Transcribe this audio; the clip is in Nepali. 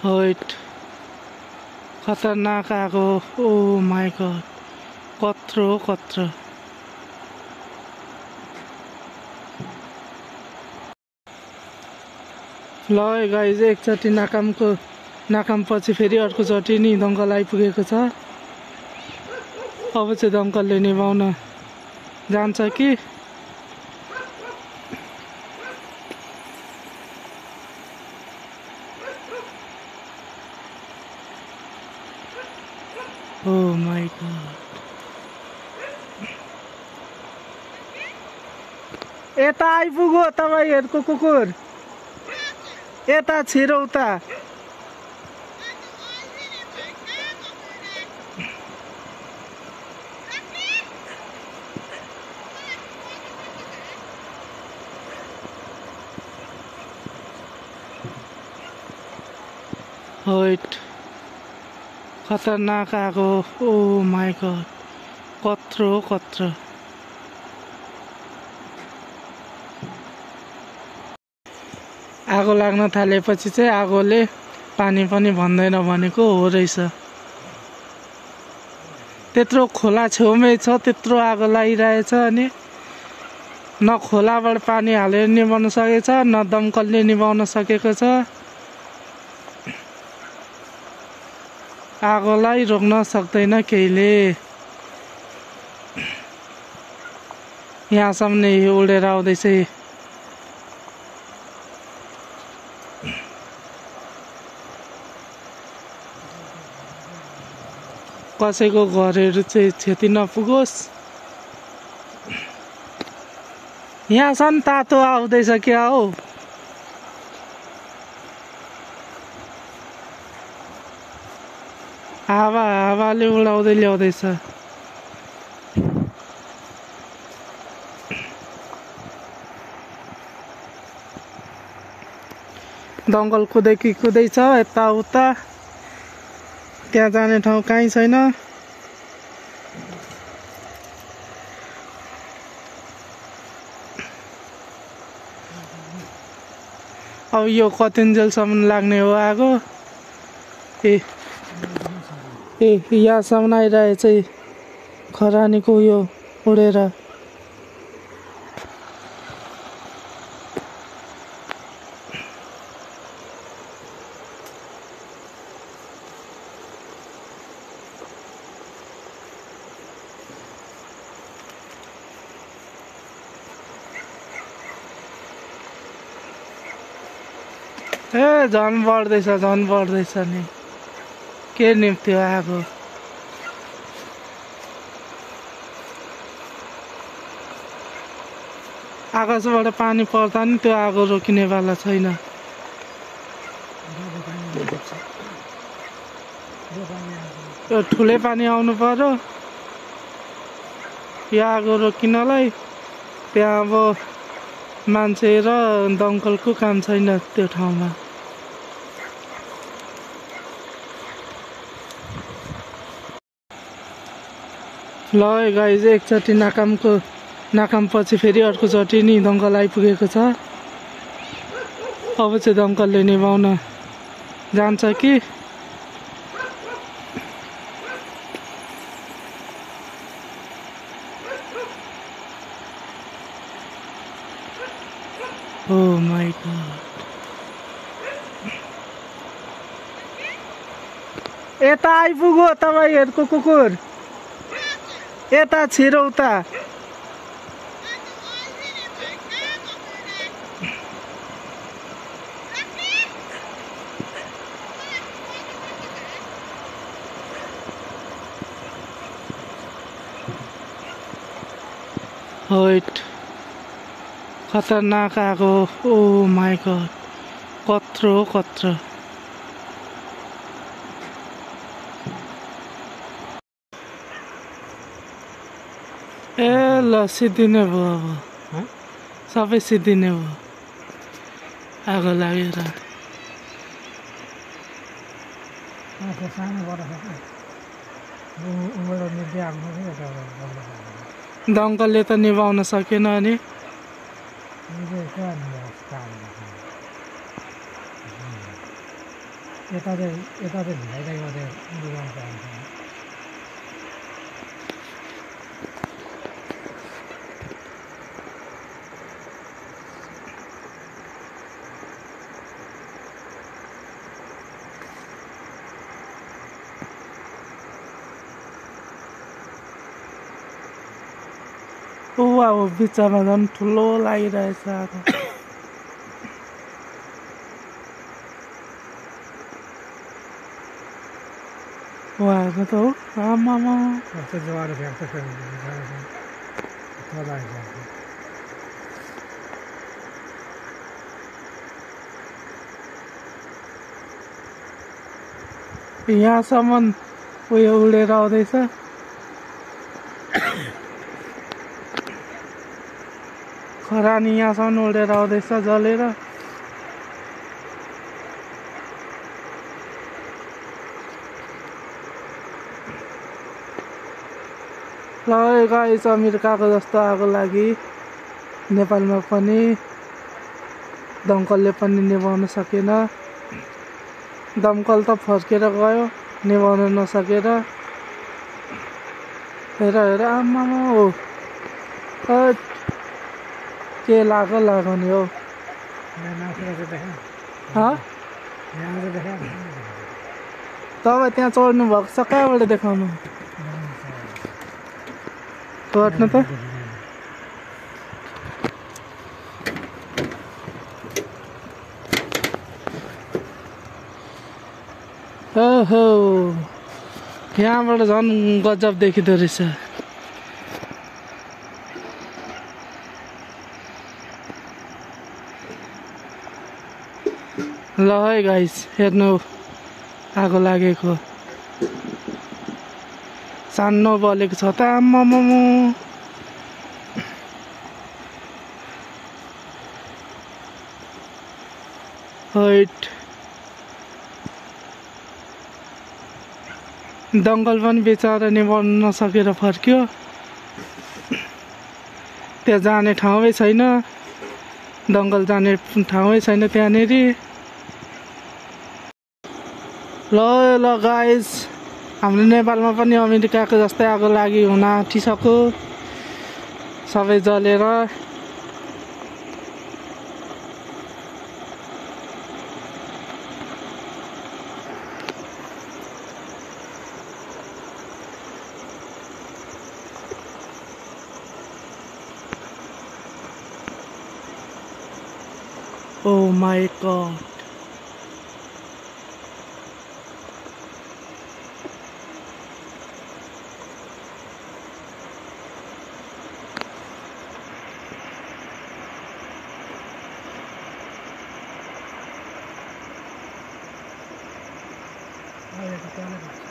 Wait, खतरनाक आगो ओ माय गॉड कत्रो ल गाइज एकचोटि नाकामपछि फेरि अर्कोचोटि नि दङ्कल आइपुगेको छ। अब चाहिँ दङ्कलले निभाउन जान्छ कि ओ माय गॉड यता आइपुग्यो तपाईहरुको कुकुर यता छिरौ त Wait, खतरनाक आगो ओ माय गॉड कत्रो आगो लाग्न थालेपछि चाहिँ आगोले पानी पनि भन्दैन भनेको हो रहेछ। त्यत्रो खोला छेउमै छ त्यत्रो आगो लागिरहेछ अनि न खोलाबाट पानी हालेर निभाउन सकेको छ न दमकलले निभाउन सकेको छ। आगोलाई रोक्न सक्दैन केहीले। यहाँसम्म उडेर आउँदैछ। कसैको घरहरू चाहिँ क्षति नपुगोस्। यहाँसम्म तातो आउँदैछ क्या हो। हावाले उडाउँदै ल्याउँदैछ। दङ्कल कुदैछ यताउता। त्यहाँ जाने ठाउँ कहीँ छैन। अब यो कतिन्जेलसम्म लाग्ने हो आगो। यहाँसम्म आइरहेछ खरानीको यो उडेर। झन् बढ्दैछ नि के निम्त्यो आगो। आकाशबाट पानी पर्दा नि त्यो आगो रोकिनेवाला छैन। यो ठुलै पानी आउनु पर्यो यो आगो रोकिनलाई। त्यहाँ अब मान्छे र दमकलको काम छैन त्यो ठाउँमा। ल गाइज एकचोटि नाकामपछि फेरि अर्कोचोटि नि दङ्कल आइपुगेको छ। अब चाहिँ दमकलले निभाउन जान्छ कि ओ माय गॉड यता आइपुग्यो तपाईहरुको कुकुर यता छिरौ त Wait, खतरनाक आगो ओ माय गॉड कत्रो ए ल सिद्धिने भयो। अब सबै सिद्धिने भयो आगो लागेर। दङ्कलले त निभाउन सकेन अनि यता चाहिँ भिडाइदाइ मात्रै डुबाउनु पाउँछ अब बिचमा झन् ठुलो लागिरहेछ आगो हेर्नु त हो आमामा कस्तो ज्वारो फ्याँक्छ यहाँसम्म उयो उडेर आउँदैछ खरानी यहाँसम्म उडेर आउँदैछ जलेर ल गाइस अमेरिकाको जस्तो आगो लागि नेपालमा पनि दमकलले पनि निभाउन सकेन दमकल त फर्केर गयो निभाउन नसकेर हेर आमामा हो के लाग्यो नि हो तपाईँ त्यहाँ चढ्नु भएको छ कहाँबाट देखाउनु चढ्नु त ओहो यहाँबाट झन् गजब देखिँदो रहेछ ल है गाइस हेर्नु आगो लागेको सानो बलेको छ त आम्मामा हैट दमकल पनि बेचारा निभाउन नसकेर फर्क्यो त्यहाँ जाने ठाउँै छैन दमकल जाने ठाउँै छैन त्यहाँनेर ल गाइस हाम्रो नेपालमा पनि अमेरिकाको जस्तै आगो लागि हुन आँटिसक्यो सबै जलेर Oh my god. Oh, yeah,